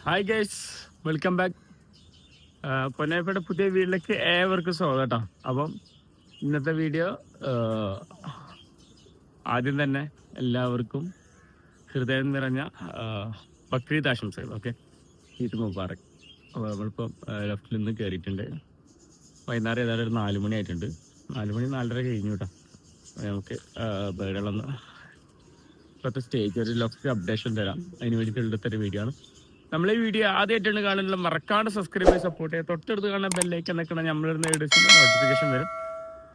Hi guys, welcome back. പൊന്നാനിയുടെ പുതിയ വീട്ടിലേക്ക് ഏവർക്കും സ്വാഗതം കേട്ടോ. അപ്പം ഇന്നത്തെ വീഡിയോ ആദ്യം തന്നെ എല്ലാവർക്കും ഹൃദയം നിറഞ്ഞ ബക്രീദ് ആശംസകൾ. ഓക്കെ, ഈദ് മുബാറക്. അപ്പോൾ നമ്മളിപ്പം ലെഫ്റ്റിൽ നിന്ന് കയറിയിട്ടുണ്ട്. വൈകുന്നേരം ഏതായാലും ഒരു 4 മണി ആയിട്ടുണ്ട്. 4 മണി 4:30 കഴിഞ്ഞു കേട്ടോ. നമുക്ക് ബേഡുകളൊന്ന് ഇപ്പോഴത്തെ സ്റ്റേജ് ഒരു ലൊക്കേഷൻ അപ്ഡേഷൻ തരാം. അതിന് വേണ്ടിയിട്ടുള്ളൊരു വീഡിയോ ആണ്. നമ്മളെ വീഡിയോ ആദ്യമായിട്ടാണ് കാണുന്നത്, മറക്കാണ്ട് സബ്സ്ക്രൈബ് ചെയ്ത് സപ്പോർട്ട് ചെയ്യുക. തൊട്ടടുത്ത് കാണുന്ന ബെല്ലൈക്കൻ നിൽക്കണം, നമ്മളിരുന്ന വീഡിയോസിൻ്റെ നോട്ടിഫിക്കേഷൻ വരും.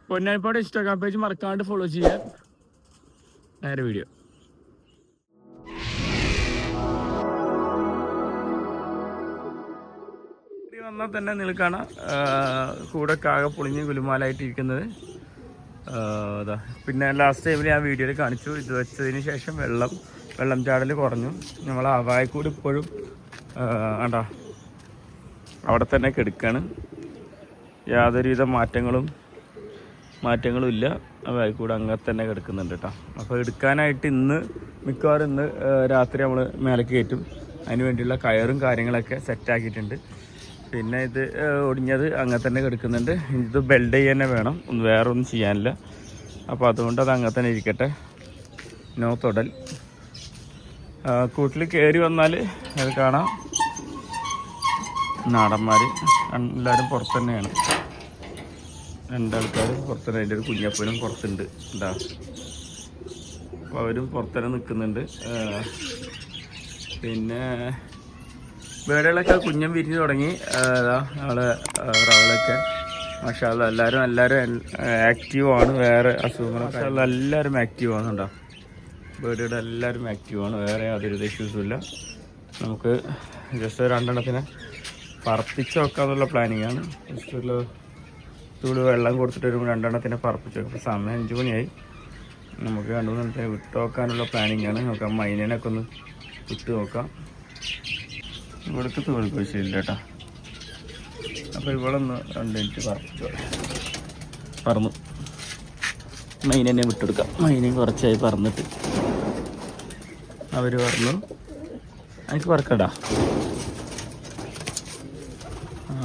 പൊന്നാനിപ്പാട് ഇൻസ്റ്റാഗ്രാം പേജ് മറക്കാണ്ട് ഫോളോ ചെയ്യാൻ. നേരെ വീഡിയോ വന്നാൽ തന്നെ നിങ്ങൾക്ക് കാണാം കൂടെ കാക പൊളിഞ്ഞ് ഗുലുമാലായിട്ടിരിക്കുന്നത്. അതാ പിന്നെ ലാസ്റ്റ് ടൈമിൽ ഞാൻ വീഡിയോയിൽ കാണിച്ചു. ഇത് വെച്ചതിന് ശേഷം വെള്ളം ചാടൽ കുറഞ്ഞു. നമ്മൾ ആവായക്കൂടി ഇപ്പോഴും ആണ്ടാ അവിടെ തന്നെ കിടക്കുകയാണ്. യാതൊരുവിധ മാറ്റങ്ങളും ഇല്ല. ആവായക്കൂടെ അങ്ങനെ തന്നെ കിടക്കുന്നുണ്ട് കേട്ടോ. അപ്പോൾ എടുക്കാനായിട്ട് മിക്കവാറും ഇന്ന് രാത്രി നമ്മൾ മേലേക്ക് കയറ്റും. അതിന് വേണ്ടിയുള്ള കയറും കാര്യങ്ങളൊക്കെ സെറ്റാക്കിയിട്ടുണ്ട്. പിന്നെ ഇത് ഒടിഞ്ഞത് അങ്ങനെ തന്നെ കിടക്കുന്നുണ്ട്. ഇത് ബെൽഡ് ചെയ്യാൻ വേണം, വേറെ ഒന്നും ചെയ്യാനില്ല. അപ്പോൾ അതുകൊണ്ട് അത് അങ്ങനെ തന്നെ ഇരിക്കട്ടെ. നോ തൊടൽ. കൂട്ടിൽ കയറി വന്നാൽ അത് കാണാം, നാടന്മാർ എല്ലാവരും പുറത്ത് തന്നെയാണ്. രണ്ടാൾക്കാർ പുറത്ത് തന്നെ. അതിൻ്റെ ഒരു കുഞ്ഞപ്പനും പുറത്തുണ്ട് എന്താ. അപ്പോൾ അവരും പുറത്ത് തന്നെ നിൽക്കുന്നുണ്ട്. പിന്നെ വേടകളൊക്കെ കുഞ്ഞം വിരിഞ്ഞ് തുടങ്ങി. ഞങ്ങളെ റവളൊക്കെ മാഷാഅല്ലാഹ് എല്ലാവരും ആക്റ്റീവാണ്. വേറെ അസുഖങ്ങളൊക്കെ എല്ലാവരും ആക്റ്റീവാണ് കേട്ടോ. ബേഡുകൾ എല്ലാവരും ആക്റ്റീവാണ്. വേറെ യാതൊരു ഇഷ്യൂസും ഇല്ല. നമുക്ക് ജസ്റ്റ് 2 എണ്ണത്തിനെ പറപ്പിച്ച് വെക്കാന്നുള്ള പ്ലാനിങ്ങാണ്. ജസ്റ്റ് ഒരു തൂള് വെള്ളം കൊടുത്തിട്ട് ഒരു 2 എണ്ണത്തിനെ പറപ്പിച്ച് വെക്കും. സമയം 5 മണിയായി. നമുക്ക് 2 എണ്ണത്തിനെ വിട്ട് നോക്കാനുള്ള പ്ലാനിങ്ങാണ്. നമുക്ക് മൈനേനൊക്കെ ഒന്ന് വിട്ട് നോക്കാം. ഇവിടേക്ക് തൂൾക്ക് വിഷയമില്ല കേട്ടോ. അപ്പോൾ ഇവളൊന്ന് 2 മിനിറ്റ് പറന്നു മൈനെ വിട്ടെടുക്കാം. മൈനയും കുറച്ചായി പറന്നിട്ട് അവർ പറഞ്ഞു എനിക്ക് പറക്കടാ.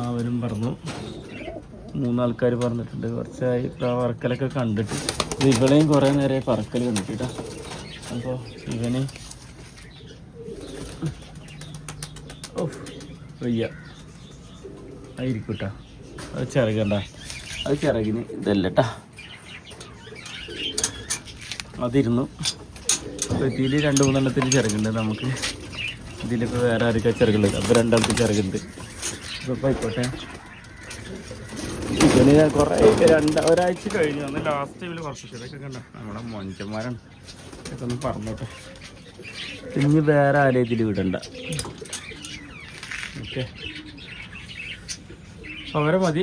അവരും പറഞ്ഞു. 3 ആൾക്കാർ പറഞ്ഞിട്ടുണ്ട്. കുറച്ചായി പറക്കലൊക്കെ കണ്ടിട്ട്. ഇവളെയും കുറേ നേരമായി പറക്കൽ കണ്ടിട്ടാ. അപ്പോൾ ഇവന് വയ്യ ആയിരിക്കൂട്ടാ. അത് ചിറകണ്ട, അത് ചിറകിന് ഇതല്ലട്ടാ. അതിരുന്നു. അപ്പോൾ ഇതിൽ 2-3 എണ്ണത്തിന് ചിറകുണ്ട്. നമുക്ക് ഇതിലിപ്പോൾ വേറെ ആർക്കാ ചിറകുള്ളത്. അപ്പോൾ 2 ആൾക്ക് ചിറകുണ്ട്. അപ്പോൾ ആയിക്കോട്ടെ. ഇതിന് കുറേ ഒരാഴ്ച കഴിഞ്ഞു. അന്ന് ലാസ്റ്റ് ടൈമിൽ കുറച്ച് ചിറകൊക്കെ കണ്ട നമ്മുടെ മൊഞ്ചന്മാരാണ്. ഇതൊക്കെ ഒന്ന് പറഞ്ഞോട്ടെ. ഇനി വേറെ ആരെയും ഇതിൽ വിടണ്ട. ഓക്കെ, അവരെ മതി.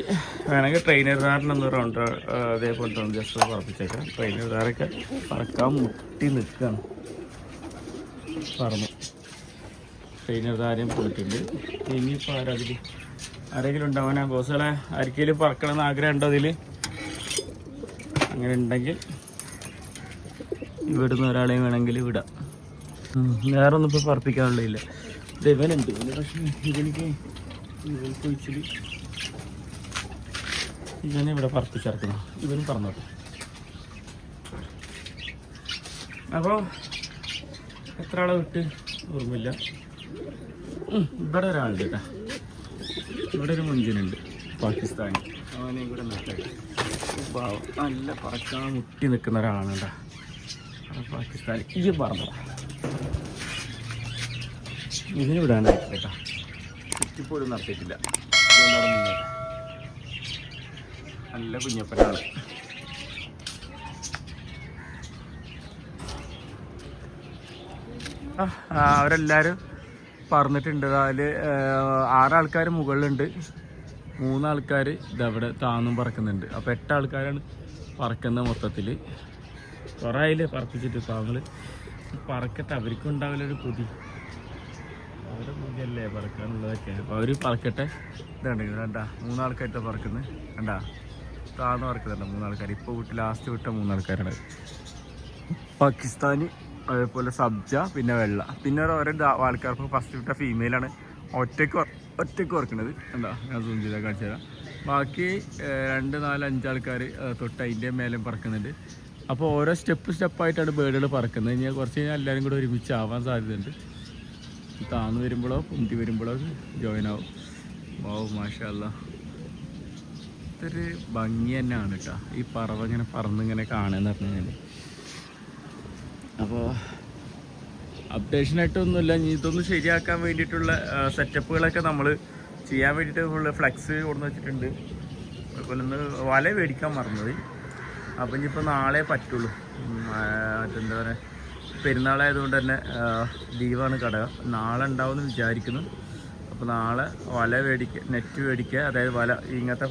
വേണമെങ്കിൽ ട്രെയിനർകാരനൊന്ന് റൗണ്ട് അതേപോലത്തെ ഒന്ന് ജസ്റ്റ് പറപ്പിച്ചേക്കാം. ട്രെയിനർകാരൊക്കെ പറക്കാൻ മുട്ടി നിൽക്കുകയാണ്. പറന്നു ട്രെയിനർകാരെയും പോയിട്ടുണ്ട്. ഇനിയിപ്പോൾ ആരെങ്കിലും ഉണ്ടാവാനാ ബോസുകളെ ആർക്കെങ്കിലും പറക്കണമെന്ന് ആഗ്രഹം ഉണ്ടോ അതിൽ? അങ്ങനെ ഉണ്ടെങ്കിൽ ഇവിടുന്ന് ഒരാളെയും വേണമെങ്കിൽ വിടാം. വേറെ ഒന്നും ഇപ്പോൾ പറപ്പിക്കാനുള്ളതില്ല. ഇവനുണ്ട്. പക്ഷേ ഇവനൊഴിച്ചിൽ ഇവനെ ഇവിടെ പറപ്പിച്ചിറക്കണം. ഇവനും പറഞ്ഞോട്ടെ. അപ്പോൾ എത്ര ആളെ വിട്ട് ഓർമ്മയില്ല. ഇവിടെ ഒരാളുണ്ട് കേട്ടോ. ഇവിടെ ഒരു മുഞ്ചനുണ്ട്, പാകിസ്ഥാനി. അവനെ ഇവിടെ നിർത്തട്ടെ. നല്ല പറക്കാൻ മുട്ടി നിൽക്കുന്ന ഒരാളാണ് കേട്ടോ. പാകിസ്ഥാനി. ഈ പറഞ്ഞതാ. ഇതിന് വിടാനായിട്ടില്ല കേട്ടോ. ചുറ്റിപ്പോഴും നടത്തിയിട്ടില്ല. നല്ല കുഞ്ഞപ്പനാണ്. അവരെല്ലാവരും പറന്നിട്ടുണ്ട്. അതിൽ 6 ആൾക്കാർ മുകളിലുണ്ട്. 3 ആൾക്കാർ ഇതവിടെ താന്നും പറക്കുന്നുണ്ട്. അപ്പോൾ 8 ആൾക്കാരാണ് പറക്കുന്നത് മൊത്തത്തിൽ. കുറേ അതിൽ പറപ്പിച്ചിട്ട്. ഇപ്പോൾ അവങ്ങൾ പറക്കട്ടെ. അവർക്കും ഉണ്ടാവില്ലൊരു കൊതി. അവരുടെ കൊതിയല്ലേ പറക്കാനുള്ളതൊക്കെ. അപ്പോൾ അവർ പറക്കട്ടെ. ഇതുണ്ടെങ്കിൽ കണ്ടാ 3 ആൾക്കായിട്ട് പറക്കുന്നത് കണ്ടാ. താന്ന് പറക്കുന്നുണ്ട് 3 ആൾക്കാർ. ഇപ്പോൾ ലാസ്റ്റ് വിട്ട 3 ആൾക്കാരാണ്. പാകിസ്ഥാനി, അതേപോലെ സബ്ജ, പിന്നെ വെള്ള. പിന്നെ ഓരോ ആൾക്കാർക്ക് ഫസ്റ്റ് വിട്ട ഫീമെയിലാണ്. ഒറ്റയ്ക്ക് ഉറക്കണത് എന്താ ഞാൻ സൂം ചെയ്താൽ കാണിച്ചു തരാം. ബാക്കി 2, 4, 5 ആൾക്കാർ തൊട്ട് അതിൻ്റെ മേലെ പറക്കുന്നുണ്ട്. അപ്പോൾ ഓരോ സ്റ്റെപ്പായിട്ടാണ് ബേഡുകൾ പറക്കുന്നത്. ഇനി കുറച്ച് കഴിഞ്ഞാൽ എല്ലാവരും കൂടെ ഒരുമിച്ച് ആവാൻ സാധ്യതയുണ്ട്. താന്ന് വരുമ്പോഴോ പൊന്തി വരുമ്പോഴോ ജോയിൻ ആവും. വാവ് മാഷാ അല്ലാ, ഇതൊരു ഭംഗി തന്നെയാണ് കേട്ടോ ഈ പറവ ഇങ്ങനെ പറന്നിങ്ങനെ കാണുകയെന്ന് പറഞ്ഞു കഴിഞ്ഞാൽ. അപ്പോൾ അപ്ഡേഷനായിട്ടൊന്നുമില്ല. ഇനി ഇതൊന്ന് ശരിയാക്കാൻ വേണ്ടിയിട്ടുള്ള സെറ്റപ്പുകളൊക്കെ നമ്മൾ ചെയ്യാൻ വേണ്ടിയിട്ട് ഫുള്ള് ഫ്ലെക്സ് കൊണ്ടുവന്ന് വെച്ചിട്ടുണ്ട്. അതുപോലെ ഒന്ന് വല മേടിക്കാൻ മറന്നത്. അപ്പം ഇനിയിപ്പോൾ നാളെ പറ്റുള്ളൂ. മറ്റെന്താ പറയുക, പെരുന്നാളായതുകൊണ്ട് തന്നെ ലീവാണ് കട. നാളെ ഉണ്ടാവുമെന്ന് വിചാരിക്കുന്നു. അപ്പോൾ നാളെ വല നെറ്റ് മേടിക്കുക. അതായത് വല ഇങ്ങനത്തെ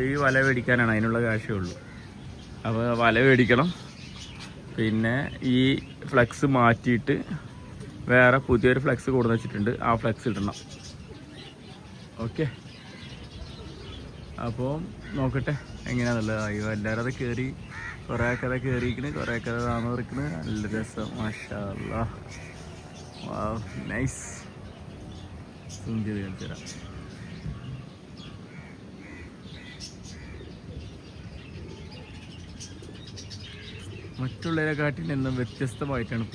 ഈ വല മേടിക്കാനാണ് അതിനുള്ള കാശേ ഉള്ളൂ. അപ്പോൾ വല മേടിക്കണം. പിന്നെ ഈ ഫ്ലെക്സ് മാറ്റിയിട്ട് വേറെ പുതിയൊരു ഫ്ലെക്സ് കൊടുന്ന് വെച്ചിട്ടുണ്ട്. ആ ഫ്ലെക്സ് ഇടണം. ഓക്കെ, അപ്പോൾ നോക്കട്ടെ എങ്ങനെയാണെന്നുള്ളത്. അയ്യോ എല്ലാവരും അത് കയറി, കുറേ കഥ കയറിയിരിക്കണ്, കുറേ കഥ താന്ന് പറിക്കണ്. നല്ല രസം. മാഷാ അല്ലാ, വാവ് നൈസ്. സൂം ചെയ്ത് കാണിച്ചു തരാം. മറ്റുള്ളവരെക്കാട്ടിൽ നിന്നും വ്യത്യസ്തമായിട്ടാണ്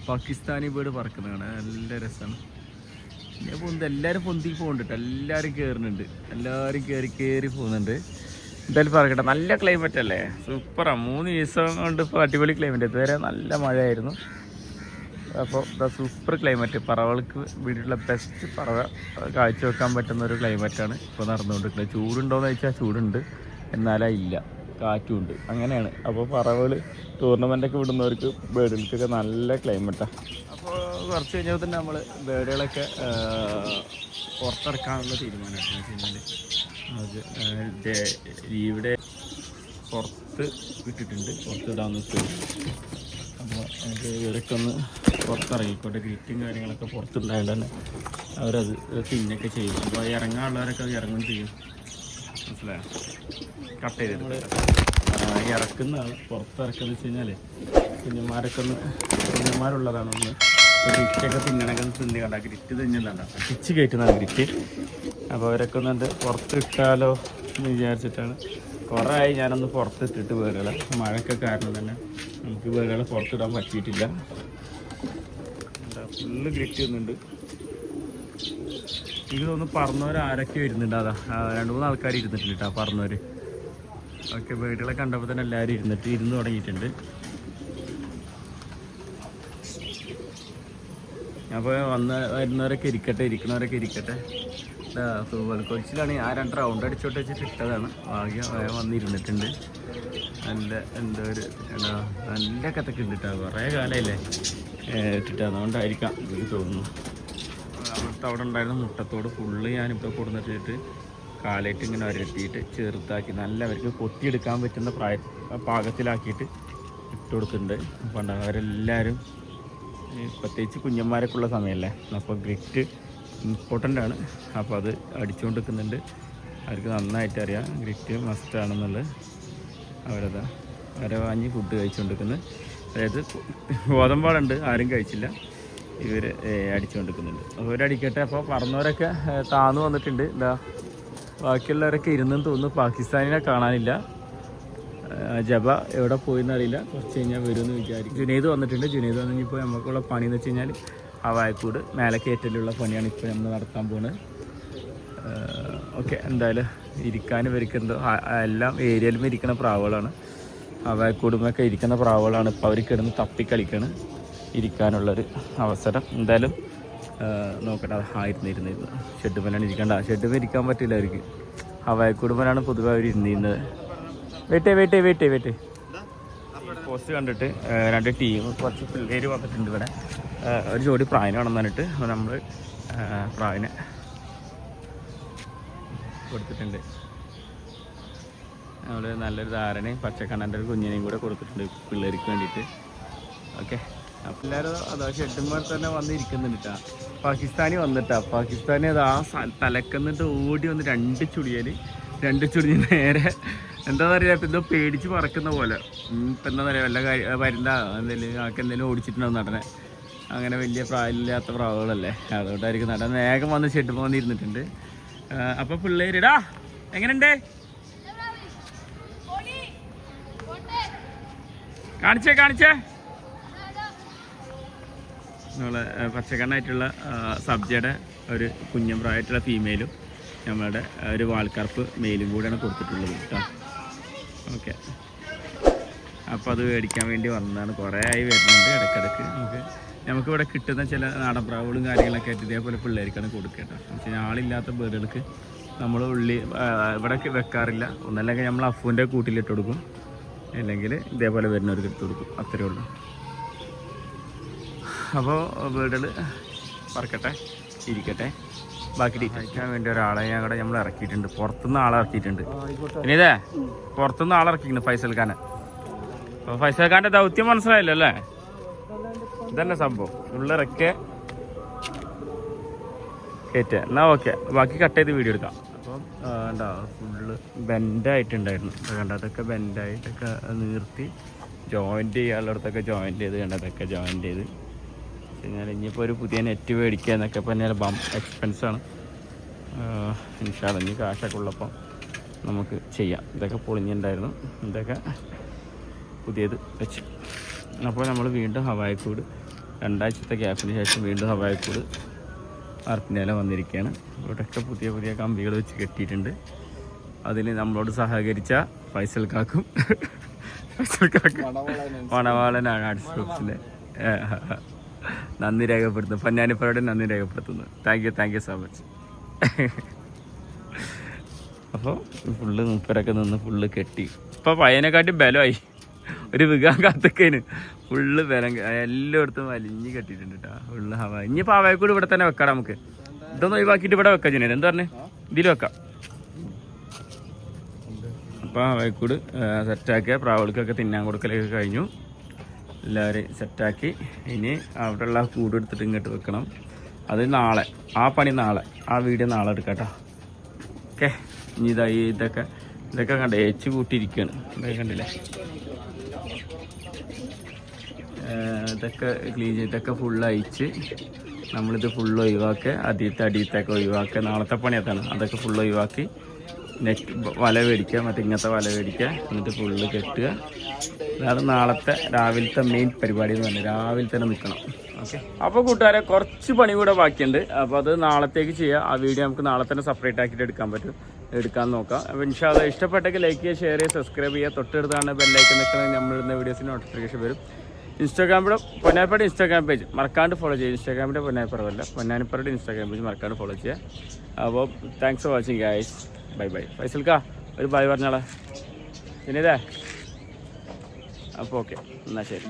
പാകിസ്ഥാനി ബേർഡ് പറക്കുന്നതാണ്. നല്ല രസമാണ്. ഞാൻ പോകുന്നത് എല്ലാവരും പൊന്തി പോകുന്നുണ്ട്. എല്ലാവരും കയറുന്നുണ്ട്. എല്ലാവരും കയറി പോകുന്നുണ്ട്. എന്തായാലും പറക്കട്ടെ. നല്ല ക്ലൈമറ്റ് അല്ലേ, സൂപ്പറാണ്. 3 ദിവസം കൊണ്ട് ഇപ്പോൾ അടിപൊളി ക്ലൈമറ്റ്. ഇതുവരെ നല്ല മഴയായിരുന്നു. അപ്പോൾ സൂപ്പർ ക്ലൈമറ്റ്. പറവകൾക്ക് വീട്ടിലുള്ള ബെസ്റ്റ് പറവ കാഴ്ചവെക്കാൻ പറ്റുന്ന ഒരു ക്ലൈമറ്റാണ് ഇപ്പോൾ നടന്നുകൊണ്ടിരിക്കുന്നത്. ചൂടുണ്ടോയെന്ന് ചോദിച്ചാൽ ചൂടുണ്ട്, എന്നാലാ ഇല്ല, കാറ്റുമുണ്ട്, അങ്ങനെയാണ്. അപ്പോൾ പറവകൾ ടൂർണമെൻ്റൊക്കെ വിടുന്നവർക്ക് ബേഡുകൾക്കൊക്കെ നല്ല ക്ലൈമറ്റാണ്. അപ്പോൾ കുറച്ച് കഴിഞ്ഞാൽ തന്നെ നമ്മൾ ബേഡുകളൊക്കെ പുറത്തിറക്കാനുള്ള തീരുമാനമായിട്ടെന്ന് വെച്ച് കഴിഞ്ഞാൽ അത് ഇവിടെ പുറത്ത് ഇട്ടിട്ടുണ്ട്. പുറത്തിടാമെന്ന് വെച്ചാൽ അപ്പോൾ നമുക്ക് ഇവരൊക്കെ ഒന്ന് പുറത്തിറങ്ങിക്കോട്ടെ. ഗ്രിറ്റും കാര്യങ്ങളൊക്കെ പുറത്തുണ്ടായത് തന്നെ അവരത് പിന്നൊക്കെ ചെയ്യും. അപ്പോൾ ഇറങ്ങാനുള്ളവരൊക്കെ അത് ഇറങ്ങും ചെയ്യും. മനസ്സിലായോ? കട്ട് ചെയ്ത് നമ്മൾ ഇറക്കുന്ന ആൾ പുറത്തിറക്കുന്ന വെച്ച് കഴിഞ്ഞാൽ കുഞ്ഞന്മാരുള്ളതാണ്. ഒന്ന് ഗ്രിറ്റൊക്കെ തിന്നണൊക്കെ തിന്നി കണ്ട ഗ്രിറ്റ് തിന്നുന്നുണ്ട, പിച്ച് കയറ്റുന്നതാണ് ഗ്രിറ്റ്. അപ്പോൾ അവരൊക്കെ ഒന്നുണ്ട് പുറത്തിട്ടാലോ എന്ന് വിചാരിച്ചിട്ടാണ്. കുറേ ആയി ഞാനൊന്ന് പുറത്തിട്ടിട്ട് വേറുകളെ മഴയൊക്കെ കാരണം തന്നെ നമുക്ക് വേറുകളെ പുറത്തിടാൻ പറ്റിയിട്ടില്ല. എന്താ ഫുള്ള് ഗ്രിറ്റ് വരുന്നുണ്ട്. എനിക്ക് തോന്നുന്നു പറന്നവർ ആരൊക്കെ വരുന്നുണ്ട്. അതാ 2-3 ആൾക്കാർ ഇരുന്നിട്ടുണ്ട് കേട്ടോ പറന്നവർ. ഓക്കെ, ബേഡുകളെ കണ്ടപ്പോൾ തന്നെ എല്ലാവരും ഇരുന്ന് തുടങ്ങിയിട്ടുണ്ട്. അപ്പോൾ വരുന്നവരൊക്കെ ഇരിക്കണവരൊക്കെ ഇരിക്കട്ടെ. ഫുട്ബോൾ കോച്ചിലാണ് ഞാൻ 2 റൗണ്ട് അടിച്ചോട്ട് വെച്ചിട്ട് ഇട്ടതാണ്. ഭാഗ്യം വന്നിരുന്നിട്ടുണ്ട്. നല്ല എന്താ ഒരു നല്ല കഥക്ക് ഉണ്ട് കേട്ടോ. കുറേ കാലമല്ലേ ഇട്ടിട്ട്, അതുകൊണ്ടായിരിക്കാം എനിക്ക് തോന്നുന്നു. അവിടെ ഉണ്ടായിരുന്ന മുട്ടത്തോട് ഫുള്ള് ഞാനിപ്പോൾ കൊടുന്നിട്ടിട്ട് കാലായിട്ട് ഇങ്ങനെ വരട്ടിയിട്ട് ചെറുതാക്കി നല്ല അവർക്ക് കൊത്തിയെടുക്കാൻ പറ്റുന്ന പാകത്തിലാക്കിയിട്ട് ഇട്ട് കൊടുക്കുന്നുണ്ട്. അപ്പോൾ അവരെല്ലാവരും പ്രത്യേകിച്ച് കുഞ്ഞന്മാരൊക്കെ ഉള്ള സമയമല്ലേ, അപ്പോൾ ഗ്രിറ്റ് ഇമ്പോർട്ടൻ്റ് ആണ്. അപ്പോൾ അത് അടിച്ചുകൊണ്ട് നിൽക്കുന്നുണ്ട്. അവർക്ക് നന്നായിട്ട് അറിയാം ഗ്രിറ്റ് മസ്റ്റാണെന്നുള്ളത്. അവരെ വാങ്ങി ഫുഡ് കഴിച്ചുകൊണ്ടിരിക്കുന്നത്. അതായത് ഗോതമ്പാടുണ്ട്, ആരും കഴിച്ചില്ല, ഇവർ അടിച്ചുകൊണ്ടിരിക്കുന്നുണ്ട്. അവരടിക്കട്ടെ. അപ്പോൾ പറന്നവരൊക്കെ താന്നു വന്നിട്ടുണ്ട്. എന്താ ബാക്കിയുള്ളവരൊക്കെ ഇരുന്നെന്ന് തോന്നുന്നു. പാകിസ്ഥാനിനെ കാണാനില്ല. ജബ എവിടെ പോയെന്നറിയില്ല. കുറച്ച് കഴിഞ്ഞാൽ വരുമെന്ന് വിചാരിക്കും. ജുനൈദ് വന്നിട്ടുണ്ട്. ജുനൈദ് വന്നു കഴിഞ്ഞപ്പോൾ നമുക്കുള്ള പണിയെന്ന് വെച്ച് കഴിഞ്ഞാൽ ഹവായക്കൂട് മേലെ കയറ്റലുള്ള പണിയാണ് ഇപ്പോൾ നമ്മൾ നടത്താൻ പോകുന്നത്. ഓക്കെ, എന്തായാലും ഇരിക്കാൻ ഇവർക്കെന്തോ എല്ലാം ഏരിയയിലും ഇരിക്കുന്ന പ്രാവുകളാണ്. ഹവായക്കൂടുമൊക്കെ ഇരിക്കുന്ന പ്രാവുകളാണ്. ഇപ്പോൾ അവർ കിടന്ന് തപ്പിക്കളിക്കാണ് ഇരിക്കാനുള്ളൊരു അവസരം. എന്തായാലും നോക്കട്ടെ. ഇരുന്ന് ഷെഡ് മേലാണ് ഇരിക്കേണ്ട. ഷെഡ് മേൽ ഇരിക്കാൻ പറ്റില്ല അവർക്ക്. ഹവായക്കൂടുമലാണ് പൊതുവെ അവർ ഇരുന്നിരുന്നത്. വെയിറ്റ് പോസ്റ്റ് കണ്ടിട്ട് 2 ടീം കുറച്ച് പിള്ളേർ വന്നിട്ടുണ്ട് ഇവിടെ. ഒരു ജോഡി പ്രാവിനെ വേണം പറഞ്ഞിട്ട് നമ്മൾ പ്രാവിനെ കൊടുത്തിട്ടുണ്ട്. നമ്മൾ നല്ലൊരു ധാരണയും പച്ചക്കണ്ണൻ്റെ ഒരു കുഞ്ഞിനെയും കൂടെ കൊടുത്തിട്ടുണ്ട് പിള്ളേർക്ക് വേണ്ടിയിട്ട്. ഓക്കെ, അപ്പോൾ എല്ലാവരും അതാ ഷെഡുമാർ തന്നെ വന്നിരിക്കുന്നുണ്ട് കേട്ടോ. പാകിസ്ഥാനി വന്നിട്ടാ. പാകിസ്ഥാനി അത് ആ തലക്കുന്നിട്ട് ഓടി വന്ന് 2 ചുടിയൽ നേരെ എന്താണെന്ന് അറിയാം. ഇപ്പം എന്തോ പേടിച്ച് പറക്കുന്ന പോലെ. ഇപ്പം എന്താ പറയുക, വല്ല വരുന്ന എന്തെങ്കിലും ആൾക്ക് എന്തെങ്കിലും ഓടിച്ചിട്ടുണ്ടാവും നടനെ. അങ്ങനെ വലിയ പ്രായമില്ലാത്ത പ്രാവുകളല്ലേ, അതുകൊണ്ടായിരിക്കും നട വേഗം വന്ന് ഷെഡ് പോന്നിരുന്നിട്ടുണ്ട്. അപ്പോൾ പിള്ളേരിടാ എങ്ങനെയുണ്ട് കാണിച്ചേ നമ്മളെ പച്ചക്കണ്ണായിട്ടുള്ള സബ്ജയുടെ ഒരു കുഞ്ഞൻ പ്രായമായിട്ടുള്ള ഫീമെയിലും നമ്മളുടെ ഒരു വാൾക്കറുപ്പ് മെയിലും കൂടെയാണ് കൊടുത്തിട്ടുള്ളത് കേട്ടോ. ഓക്കെ, അപ്പോൾ അത് മേടിക്കാൻ വേണ്ടി വന്നതാണ്. കുറേ ആയി വരുന്നുണ്ട്. ഇടയ്ക്കിടയ്ക്ക് നമുക്കിവിടെ കിട്ടുന്ന ചില നാടൻ പ്രാവുകളും കാര്യങ്ങളൊക്കെ ആയിട്ട് ഇതേപോലെ പിള്ളേർക്കാണ് കൊടുക്കുക കേട്ടോ. എന്ന് വെച്ചാൽ ആളില്ലാത്ത ബേഡുകൾക്ക് നമ്മൾ ഇവിടെ വെക്കാറില്ല. ഒന്നല്ലെങ്കിൽ നമ്മൾ അഫുവിൻ്റെ കൂട്ടിലിട്ട് കൊടുക്കും, അല്ലെങ്കിൽ ഇതേപോലെ വരുന്നവർക്ക് ഇട്ട് കൊടുക്കും, അത്രയേ ഉള്ളൂ. അപ്പോൾ ബേഡുകൾ പറക്കട്ടെ, ഇരിക്കട്ടെ. ബാക്കി ഡീറ്റെയിൽക്കാൻ വേണ്ടി ഒരാളെ ഞങ്ങളുടെ നമ്മൾ ഇറക്കിയിട്ടുണ്ട്, പുറത്തുനിന്ന് ആളെ ഇറക്കിയിട്ടുണ്ട്. പിന്നെ ഇതേ പുറത്തുനിന്ന് ആളെ ഇറക്കിയിട്ടുണ്ട് ഫൈസൽ ഖാനെ. അപ്പോൾ ഫൈസൽ ഖാൻ്റെ ദൗത്യം മനസ്സിലായില്ലോ അല്ലേ? ഇതന്നെ സംഭവം. ഉള്ളിറക്കെ കയറ്റുക. എന്നാൽ ഓക്കെ, ബാക്കി കട്ട് ചെയ്ത് വീഡിയോ എടുക്കാം. അപ്പം എന്താ ഫുള്ള് ബെൻഡായിട്ടുണ്ടായിരുന്നു കണ്ടതൊക്കെ, ബെൻഡായിട്ടൊക്കെ നിർത്തി ജോയിൻറ്റ് ചെയ്യാനുള്ളിടത്തൊക്കെ ജോയിൻറ്റ് ചെയ്ത് കണ്ടതൊക്കെ ജോയിൻറ്റ് ചെയ്ത് കഴിഞ്ഞാൽ ഇനിയിപ്പോൾ ഒരു പുതിയ നെറ്റ് മേടിക്കുക എന്നൊക്കെ പറഞ്ഞാൽ എക്സ്പെൻസാണ്. ഇൻഷാല്ലാ ഇനി കാശൊക്കെ ഉള്ളപ്പം നമുക്ക് ചെയ്യാം. ഇതൊക്കെ പൊളിഞ്ഞിട്ടുണ്ടായിരുന്നു, ഇതൊക്കെ പുതിയത് വെച്ച്. അപ്പോൾ നമ്മൾ വീണ്ടും ഹവായിക്കൂട് 2 ആഴ്ചത്തെ ഗ്യാപ്പിന് ശേഷം വീണ്ടും ഹവായിക്കൂട് അർപ്പിനേല വന്നിരിക്കുകയാണ്. ഇവിടെയൊക്കെ പുതിയ പുതിയ കമ്പികൾ വെച്ച് കെട്ടിയിട്ടുണ്ട്. അതിന് നമ്മളോട് സഹകരിച്ച ഫൈസൽ കാക്കും മണവാളനാണ് ആർട്സ് ഗ്രൂപ്പ്സിൻ്റെ നന്ദി രേഖപ്പെടുത്തുന്നു. പൊന്നാനിപ്പറയോട് നന്ദി രേഖപ്പെടുത്തുന്നു. Thank you so much. അപ്പോൾ ഫുള്ള് മുപ്പരൊക്കെ നിന്ന് ഫുള്ള് കെട്ടി. ഇപ്പോൾ പയ്യനെക്കാട്ടി ബലമായി, ഒരു വികാൻ കാത്തക്കേന് ഫുള്ള് ബലം എല്ലായിടത്തും വലിഞ്ഞ് കെട്ടിയിട്ടുണ്ട് കേട്ടോ. ഫുള്ള് ഹവാ. ഇനിയിപ്പോൾ ഹവായിക്കൂട് ഇവിടെ തന്നെ വെക്കാം. നമുക്ക് ഇതൊന്നും ഒഴിവാക്കിയിട്ട് ഇവിടെ വെക്കാം. ജനൽ എന്താ പറഞ്ഞേ, ഇതിൽ വെക്കാം. അപ്പോൾ ഹവായിക്കൂട് സെറ്റാക്കിയ പ്രാവുകൾക്കൊക്കെ തിന്നാൻ കൊടുക്കലൊക്കെ കഴിഞ്ഞു. എല്ലാവരും സെറ്റാക്കി ഇനി അവിടെയുള്ള കൂട് എടുത്തിട്ട് ഇങ്ങോട്ട് വെക്കണം. അത് നാളെ, ആ പണി നാളെ, ആ വീഡിയോ നാളെ എടുക്കാം കേട്ടോ. ഓക്കെ, ഇനി ഇതൊക്കെ കണ്ടേ ഏച്ച് കൂട്ടിയിരിക്കുകയാണ്. ഇതൊക്കെ കണ്ടില്ലേ, ഇതൊക്കെ ക്ലീൻ ചെയ്തൊക്കെ ഫുള്ള് അയച്ച് നമ്മളിത് ഫുള്ള് ഒഴിവാക്കുക. അടിയത്തൊക്കെ ഒഴിവാക്കുക. നാളത്തെ പണി അതാണ്. അതൊക്കെ ഫുള്ള് ഒഴിവാക്കി നെറ്റ് വല മേടിക്കുക, മറ്റേ ഇങ്ങനത്തെ വല മേടിക്കുക, എന്നിട്ട് ഫുള്ള് കെട്ടുക. അതാണ് നാളത്തെ രാവിലത്തെ മെയിൻ പരിപാടി എന്ന് പറഞ്ഞാൽ. രാവിലെ തന്നെ നിൽക്കണം. ഓക്കെ, അപ്പോൾ കൂട്ടുകാരെ കുറച്ച് പണി കൂടെ ബാക്കിയുണ്ട്. അപ്പോൾ അത് നാളത്തേക്ക് ചെയ്യുക. ആ വീഡിയോ നമുക്ക് നാളെ തന്നെ സെപ്പറേറ്റ് ആക്കിയിട്ട് എടുക്കാൻ നോക്കാം. അപ്പോൾ ഇൻഷാല്ലാ ഇഷ്ടപ്പെട്ടെങ്കിൽ ലൈക്ക് ചെയ്യുക, ഷെയർ ചെയ്യുക, സബ്സ്ക്രൈബ് ചെയ്യുക. തൊട്ടടുത്താണ് ബെല്ലൈക്കൻ നിൽക്കുന്നത്. നമ്മളിടുന്ന വീഡിയോസിന് നോട്ടിഫിക്കേഷൻ വരും. ഇൻസ്റ്റാഗ്രാമിലെ പൊന്നാനിപ്പറയുടെ ഇൻസ്റ്റാഗ്രാം പേജ് മറക്കാണ്ട് ഫോളോ ചെയ്യുക. ഇൻസ്റ്റാഗ്രാമിൻ്റെ പൊന്നാനിപ്പറയല്ല, പൊന്നാനിപ്പറയുടെ ഇൻസ്റ്റാഗ്രാം പേജ് മറക്കാണ്ട് ഫോളോ ചെയ്യുക. അപ്പോൾ thanks for watching guys. Bye. ഫൈസൽക്കാ ഒരു ബൈ പറഞ്ഞോളെ. പിന്നെ ഇതേ അപ്പോൾ ഓക്കെ, എന്നാൽ ശരി.